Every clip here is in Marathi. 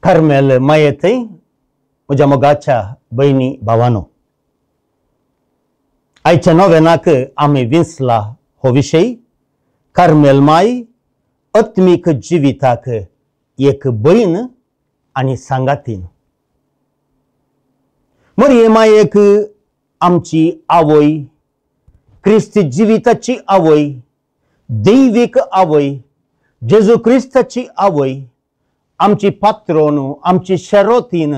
कार्मेल मायेतय म्हज्या मोगाच्या बहिणी भावानो, आयच्या नोवेनाक आमी विंसला हो विशय कार्मेल माय आत्मीक जिविताक एक बहीण आनी सांगातीन. मरिये मायेक आमची आवय, क्रिस्त जिविताची आवय, दैवीक आवय, जेजू क्रिस्ताची आवय, आमची पात्रोन, आमची शेरोतीन,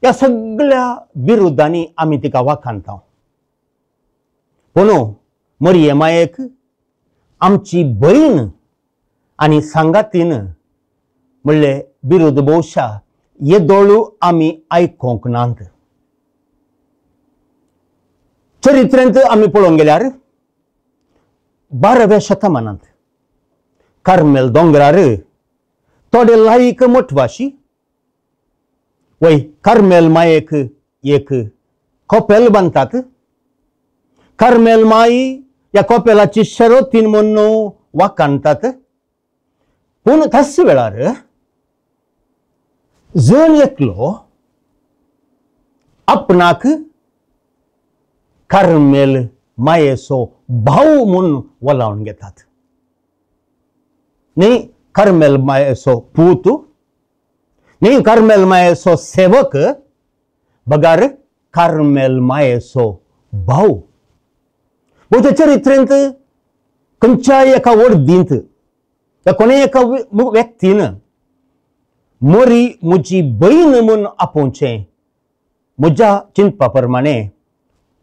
या सगळ्या विरुद्धांनी आमी तिका वखाणता. पूण मरिये मायेक आमची बहीण आनी सांगातीन म्हणले विरुद्ध भोवशा हे दोळू आमी आयकोंक नात. चरित्रांत आमी पळोवंक गेल्यार 12व्या शतमानांत कार्मेल दोंगरार थोडे लायक मोटवाशी वय कार्मेल मायेक एक कोपेल बांदतात. कार्मेल माय या कोपेलाची शेरोतीन म्हणून वखाणतात. पूण त्याच वेळार जण एकलो आपणाक कार्मेल मायेचो भाव म्हणून वलावन घेतात. न्ही कार्मेल मायेचो पूत, न्ही कार्मेल मायेचो सेवक, बगार कार्मेल मायेचो भाव. त्या चरित्रांत खंयच्याय एका वर्दींत या कोणे एका व्यक्तीन मोरी म्हजी बहीण म्हूण आपोवचें म्हज्या चिंतपा प्रमाणे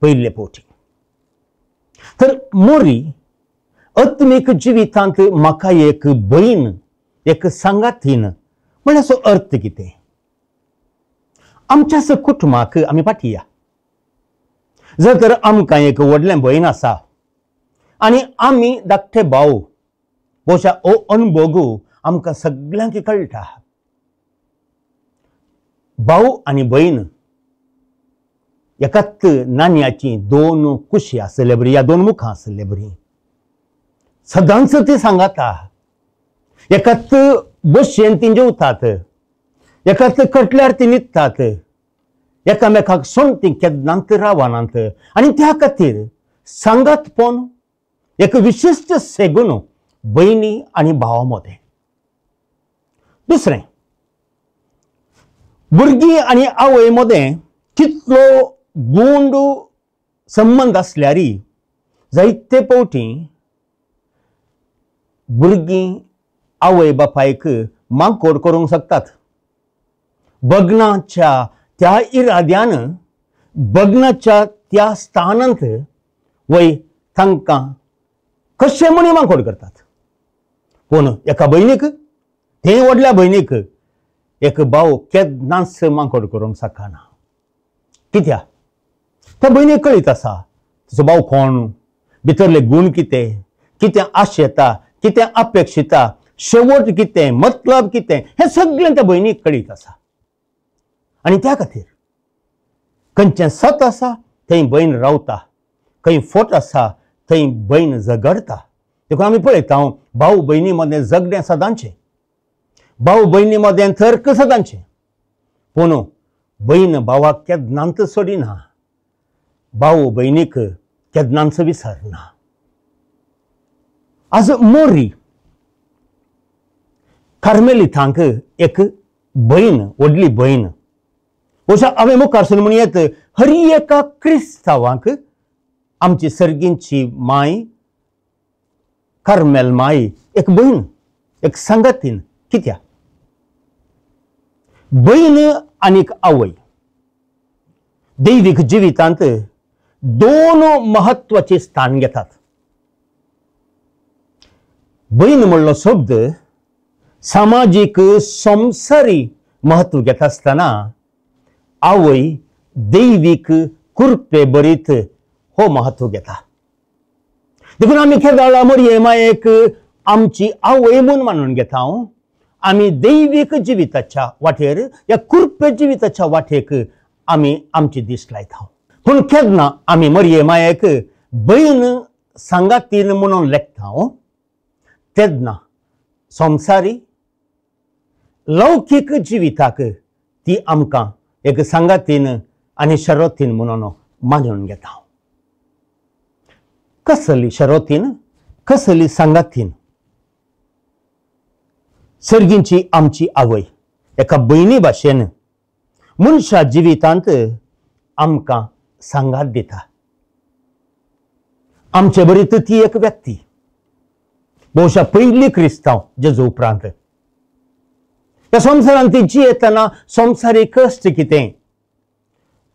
पयले फावटी. तर मोरी आत्मीक जिवितांत म्हाका एक बहीण, एक सांगातीन म्हणल्याचो अर्थ कितें? आमच्याच कुटुंबाक आमी पाटया. जर तर आमकां एक व्हडलें भयण आसा आनी आमी धाकटे भाव, भोवशा हो अनुभव आमकां सगळ्यांक कळटा. भाव आनी भयण एकाच नाण्याची दोन कुशी आसले बरी, या दोन मुखां आसले बरी. सदांच ती सांगाता, एकाच बशेन ती जेवतात, एकाच कटल्यार ती न्हिदतात, एकामेकाक सोंटी केन्नाच रावनात. आनी त्या खातीर सांगातपण एक विशिश्ट सेगून बहिणी आनी भावा मदें. दुसरें, भुरगीं आनी आवय मदें कितलो गूंड संबंध आसल्यारय जायते फावटी भुरगीं आवय बापायक मांकोड करूंक शकतात. भग्नाच्या त्या इराद्यान, भग्नाच्या त्या स्थानांत वय तांकां कशें म्हणी मांकोड करतात. पूण एका भयणीक, ते व्हडल्या भयणीक एक भाव केन्नाच मांकोड करूंक शकना. कित्याक? त्या भयणीक कळीत आसा तिचो भाव कोण, भितरले गूण कितें, कितें आशेता, कितें अपेक्षिता, शेवट कितें, मतलब कितें, हें सगळें त्या भयणीक कळीत आसा. आनी त्या खातीर खंयचें सत आसा थंय भयण रावता, खंय फोट आसा थंय भयण झगडता. देखून आमी पळयता भाव भयणी मदें झगडें सदांचें, भाव भयणी मदें तर्क सदांचें. पूण भयण भावाक केन्नाच सोडिना, भाव भयणीक केन्नाच विसरना. आज मोरी कार्मेलितांक एक भयण, व्हडली भयण. अशा हांवें मुखारसून म्हणयत, हर एका क्रिस्तांवाक आमची सर्गींची माय कार्मेल माय एक भयण, एक सांगातीन. कित्याक? भयण आनीक आवय दैवीक जिवितांत दोन महत्वाचे स्थान घेतात. भयण म्हणलो शब्द सामाजीक संवसारी महत्व घेता आसतना आवय दैवीक कृपे बरीत हो महत्व घेता. देखून आमी केदाळा मरिये मायेक आमची आवय म्हणून मानून घेता. आमी दैवीक जिविताच्या वाटेर, या कृपे जिविताच्या वाटेक आमी आमची दीस लायता. पूण केन्ना आमी मरिये मायेक भयण सांगातीन म्हणून लेखता तेन्ना संवसारी लौकिक जिविताक ती आमकां एक संगातीन आनी शर्वतीन म्हणून मानून घेता. कसली शर्वतीन, कसली संगातीन? सर्गींची आमची आवय एका बहिणी भाशेन मनशा जिवितांत आमकां सांगात दिता. आमचे बरीत ती एक व्यक्ती, बहुशा पयली क्रिस्तांव जेजू उपरांत. ह्या संवसारांत ती जियेतना संवसारी कश्ट कितें,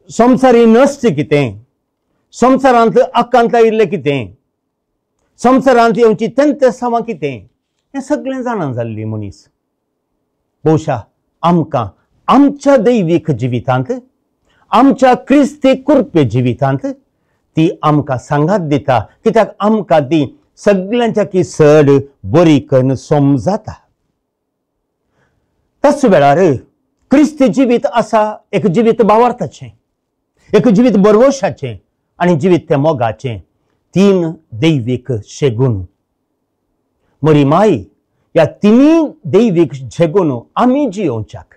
संवसारी नश्ट कितें, संवसारांत आकांत आयिल्लें कितें, संवसारांत येवची तंतसावां कितें, हें सगळें जाणा जाल्ली मनीस. बहुशा आमकां आमच्या दैवीक जिवितांत, आमच्या क्रिस्ती कुरपे जिवितांत ती आमकां सांगात दिता, कित्याक आमकां ती सगळ्यांच्या की चड बरी करून समजता. त्याच वेळार क्रिस्ती जिवीत आसा एक जिवीत भावार्थाचें, एक जिवीत बरवशाचें आनी जिवीत तें मोगाचें. 3 दैवीक शेगूण. मरी माय ह्या तिनी दैवीक शेगूण आमी जियोवच्याक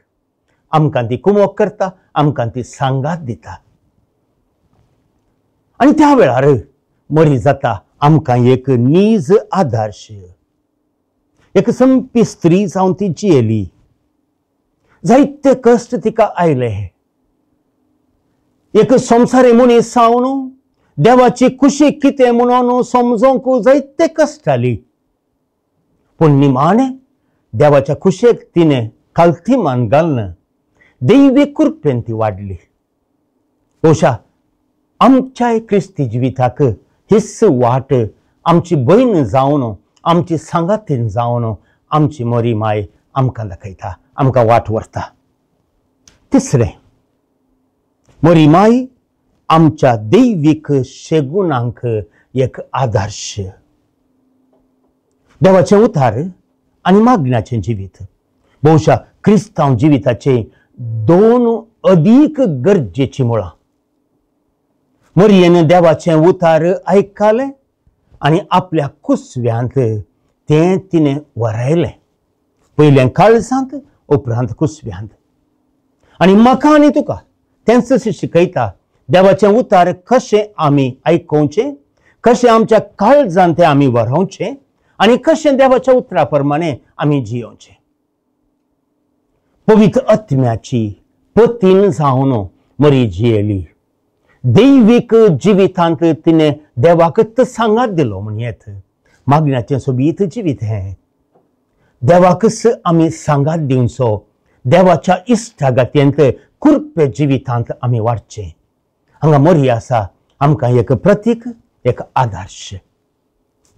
आमकां ती कुमोक करता, आमकां ती सांगात दिता. आनी त्या वेळार मरी जाता आमकां एक नीज आदर्श. एक संपी स्त्री जावन ती जियेली. जायते कश्ट तिका आयले. एक संवसारी मनीस जावन देवाची खुशी कितें म्हणून समजोंक जायते कश्ट आली. पूण निमाणे देवाच्या खुशेक तिणें काल्थीमान घालन दैवीक कृपेन ती वाडली. बहुशा आमच्याय क्रिस्ती जिविताक हिस्स वाट आमची बहीण जावन, आमची सांगातीन जावन आमची मरी माय आमकां दाखयता, आमकां वाट व्हरता. तिसरें, मरी माय आमच्या दैवीक शेगुणांक एक आदर्श. देवाचें उतार आनी मागण्याचें जिवीत बहुशा क्रिस्तांव जिविताचे 2 अदीक गरजेची मुळां. मरयेन देवाचें उतार आयकलें आनी आपल्या कुसव्यांत तें तिणें वरयलें. पयलें काळजांत, उपरांत कुसव्यांत. आनी म्हाका आनी तुका तेंच शिकयता देवाचें उतार कशें आमी आयकुचें, कशें आमच्या काळजांत तें आमी व्हरोवचें आनी कशें देवाच्या उतरा प्रमाणे आमी जियोवचें. पवित्र आत्म्याची पतीन जावन मरी जियेली. दैवीक जिवितांत तिणें देवाक सांगात दिलो म्हणयेत. मागण्याचें सोबीत जिवीत हें. देवाकच आमी सांगात दिवचो. देवाच्या इश्टागतींत कुरपे जिवितांत आमी वाडचें. हांगा मरी आसा आमकां एक प्रतीक, एक आदर्श.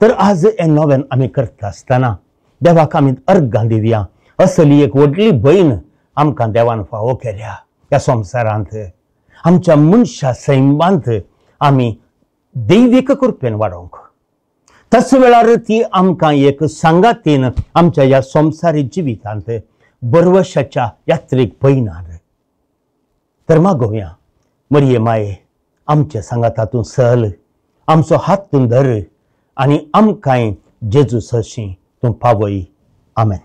तर आज हें नवें आमी करता आसतना देवाक आमी अर्गां दिवया. असली एक व्हडली भयण आमकां देवान फावो केल्या ह्या संवसारांत. आमच्या मनशा सैमांत आमी दैवीक कृपेन वाडोवंक. त्याच वेळार ती आमकां एक सांगातीन आमच्या ह्या संवसारी जिवितांत बरवशाच्या यात्रेक पयणार. तर मागोवया, मरये माये आमच्या सांगातातूं चल, आमचो हात तूं धर आनी आमकांय जेजू सरशी तूं पावय. आमेन.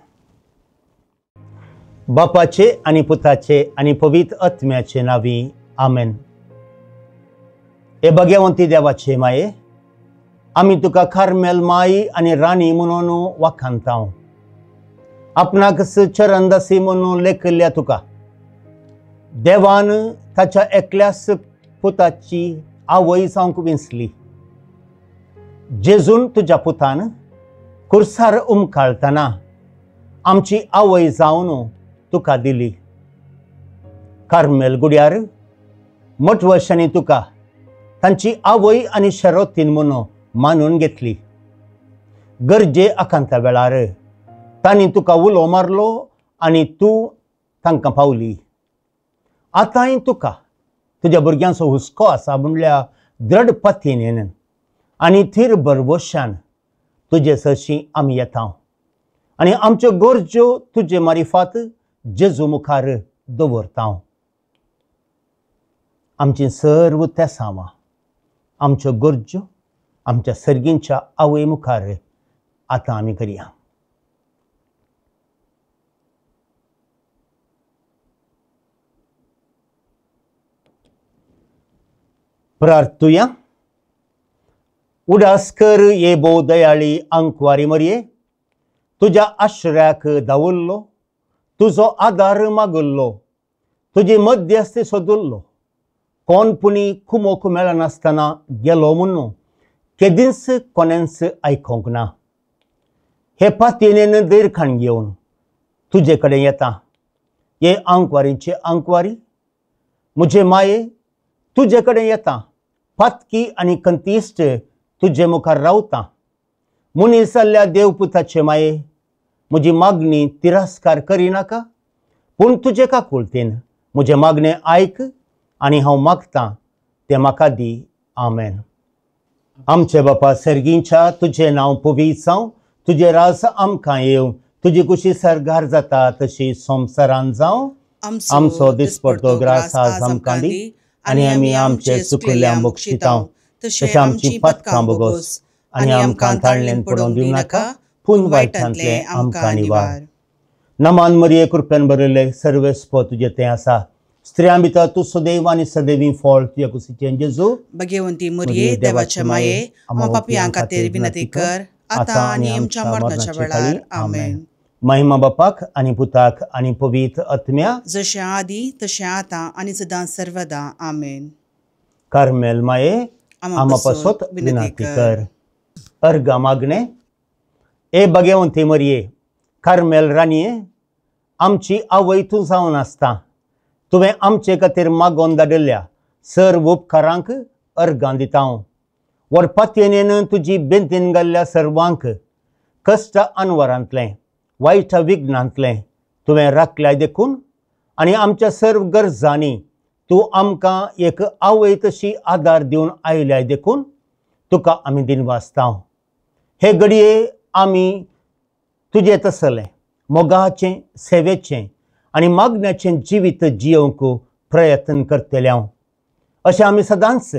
बापाचे आनी पुताचे आनी पवित्र आत्म्याचे नांवी. आमेन. हे भगवंती देवाचे माये, आमी तुका कार्मेल माई आनी राणी म्हणून वखाणटाव. आपणाकच चरणदासी म्हणून लेखिल्ल्या तुका देवान ताच्या एकल्याच पुताची आवय जावंक विंचली. जेजून तुज्या पुतान कुर्सार उमकाळतना आमची आवय जावन तुका दिली. कार्मेल गुड्यार मोठवर्षांनी तुका तांची आवय आनी शर्वतीन म्हणून मानून घेतली. गरजे आकांता वेळार तांणी तुका उलो मारलो आनी तूं तांकां पावली. आतांय तुका तुज्या भुरग्यांचो हुस्को आसा म्हणल्या दृढ पतीन आनी थीर बरवशान तुजे सरशी आमी येता आनी आमच्यो गरज्यो तुजे मारिफात जेजू मुखार दवरता. आमची सर्व तेसांवां, आमच्यो गरज्यो आमच्या सर्गींच्या आवय मुखार आतां आमी करया. प्रार्थुया. उडास कर येबो दयाळी अंकवारी मरये, तुझ्या आश्रयाक धांवुल्लो, तुजो आदार मागुल्लो, तुजी मध्यस्ती सोदुल्लो, कोणपुणी कुमोक मेळनासतना गेलो म्हणून केदींच कोणेंच आयकोंक ना. हे पातयेन दैरखाण घेवन तुजे कडेन येता. ये अंकवारीचे अंकवारी, म्हजे माये तुजे कडेन येता. पातकी आनी कंतिश्ट तुजे मुखार रावता. मनीस जाल्ल्या देवपुताचे माये, म्हजी मागणी तिरस्कार करिनाका, पूण तुजे काकुळतेन म्हजे मागणें आयक आनी हांव मागतां तें म्हाका दी. आमेन. आमचे बापा सर्गींच्या, तुजें नांव पवित्र जावं, तुजें राज आमकां येवं, तुजी कुशी सरगार जाता तशी संवसारांत जावं. आमचो दिसपडटो ग्रास आज आमकां दी, आनी आमी आमचे चुकिल्ल्या बक्षितांव, तशें आमची पथकां बोगोस, आनी आमकां ताळणेन पडोवन दिवं नाका, पूण वायटांतले आमकां निवार. नमान मरिये कृपेन बरयले, सर्वेस्प तुजें तें आसा. स्त्रियां भितर तूं सदैव आनी सदैवी फळ तुज्या कुशीचें जेजू. भगवंती मरिये देवाचे माये, आमकां पापियां खातीर विनंती कर, आतां आनी आमच्या मरणाच्या वेळार. आमेन. महिमा बापाक आनी पुताक आनी पवित्र आत्म्या, जशें आदी तशें आतां आनी सदां सर्वदा. आमेन. कार्मेल माये, आमा पासत विनंती कर. अर्गा मागणे. ए भगवंती मरिये, कार्मेल राणये, आमची आवय तूं जावन आसता. तुवें आमचे खातीर मागोवन धाडिल्ल्या सर्व उपकारांक अर्गां दिता हांव. वर पातयेन तुजी बेंतीन घाल्ल्या सर्वांक कश्ट अनवरांतलें, वायट विघ्नांतलें तुवें राखल्याय देखून, आनी आमच्या सर्व गरजांनी तूं आमकां एक आवय तशी आदार दिवन आयल्याय देखून तुका आमी दिनवासता. हे घडये आमी तुजें तसलें मोगाचें, सेवेचें आनी मागण्याचें जिवीत जियोवंक प्रयत्न करतले हांव. अशें आमी सदांच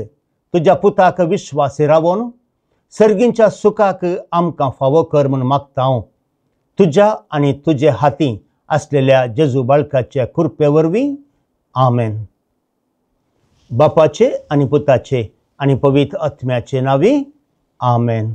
तुज्या पुताक विश्वासी रावून सर्गींच्या सुखाक आमकां फावो कर म्हूण मागता हांव. तुज्या आनी तुजे हातीं आसलेल्या जेजू बाळकाच्या कृपे वरवीं. आमेन. बापाचे आनी पुताचे आनी पवित्र आत्म्याचे नांवी. आमेन.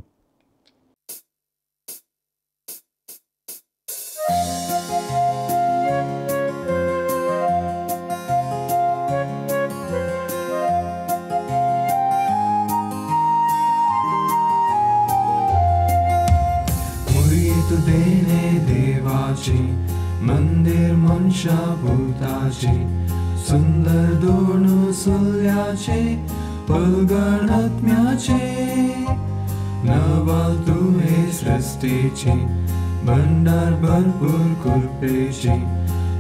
मंदिर मनशा भूताचे, सुंदर दोन सुल्याचे, पलगण आत्म्याचे, नवाल तुहे सृष्टीचे, भंडार भरपूर कृपेचे,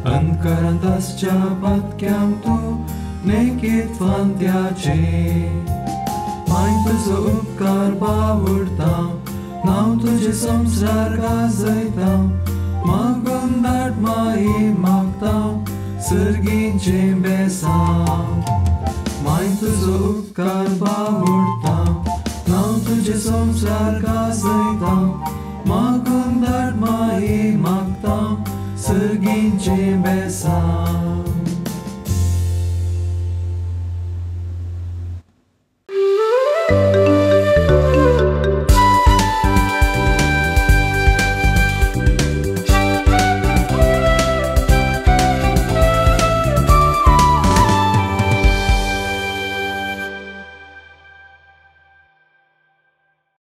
अंतकारांत आसच्या पातक्यांक तूं नेकीत फांत्याचे. माय तुजो उपकार बावडटा, नांव तुजे संवसार गाजयता, मागून धाड माये मागता सर्गींचे बेसांव. माय तुजो उपकार बावडटा, नांव तुजे संवसार गाजयता, मागून धाड माये मागता सर्गींचे बेसांव.